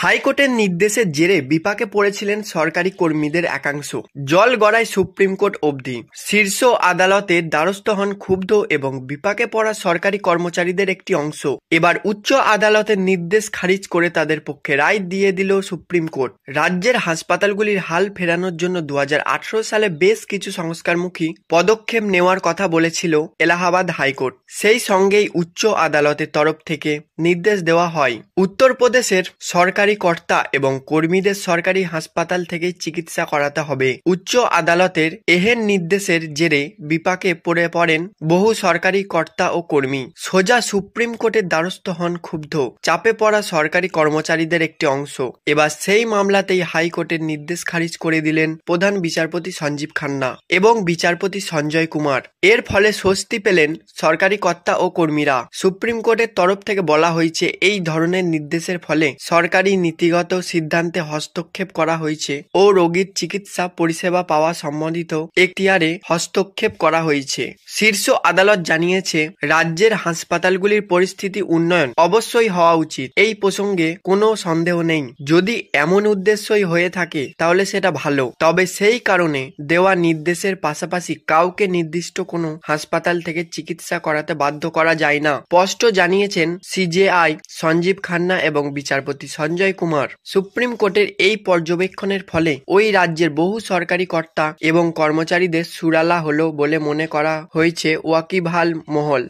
হাইকোর্টের নির্দেশের জেরে বিপাকে পড়েছিলেন সরকারি কর্মীদের একাংশ। জল গড়ায় সুপ্রিম কোর্ট অবধি। শীর্ষ আদালতের দ্বারস্থ হন ক্ষুব্ধ এবং বিপাকে পড়া সরকারি কর্মচারীদের একটি অংশ। এবার উচ্চ আদালতের নির্দেশ খারিজ করে তাদের পক্ষে রায় দিয়ে দিল সুপ্রিম কোর্ট। রাজ্যের হাসপাতালগুলির হাল ফেরানোর জন্য 2018 সালে বেশ কিছু সংস্কারমুখী পদক্ষেপ নেওয়ার কথা বলেছিল এলাহাবাদ হাইকোর্ট। সেই সঙ্গেই উচ্চ আদালতের তরফ থেকে নির্দেশ দেওয়া হয় উত্তরপ্রদেশের সরকারি কর্তা এবং কর্মীদের সরকারি হাসপাতাল থেকেই চিকিৎসা করাতে হবে। উচ্চ আদালতের এহেন নির্দেশের জেরে বিপাকে পড়েন বহু সরকারি কর্তা ও কর্মী। সোজা সুপ্রিম কোর্টের দ্বারস্থ হন ক্ষুব্ধ চাপে পড়া সরকারি কর্মচারীদের একটি অংশ। এবার সেই মামলাতেই হাইকোর্টের নির্দেশ খারিজ করে দিলেন প্রধান বিচারপতি সঞ্জীব খান্না এবং বিচারপতি সঞ্জয় কুমার। এর ফলে স্বস্তি পেলেন সরকারি কর্তা ও কর্মীরা। সুপ্রিম কোর্টের তরফ থেকে বলা হয়েছে, এই ধরনের নির্দেশের ফলে সরকারি নীতিগত সিদ্ধান্তে হস্তক্ষেপ করা হয়েছে ও রোগীর চিকিৎসা পরিষেবা পাওয়া সম্বন্ধিত এখতিয়ারে হস্তক্ষেপ করা হয়েছে। শীর্ষ আদালত জানিয়েছে, রাজ্যের হাসপাতালগুলির পরিস্থিতি উন্নয়ন অবশ্যই হওয়া উচিত, এই প্রসঙ্গে কোনো সন্দেহ নেই। যদি এমন উদ্দেশ্যই হয়ে থাকে তাহলে সেটা ভালো, তবে সেই কারণে দেওয়া নির্দেশের পাশাপাশি কাউকে নির্দিষ্ট কোনো হাসপাতাল থেকে চিকিৎসা করাতে বাধ্য করা যায় না, স্পষ্ট জানিয়েছেন সিজেআই সঞ্জীব খান্না এবং বিচারপতি সঞ্জয় কুমার। সুপ্রিম কোর্টের এই পর্যবেক্ষণের ফলে ওই রাজ্যের বহু সরকারি কর্তা এবং কর্মচারীদের সুরালা হলো বলে মনে করা হয়েছে ওয়াকিবহাল মহল।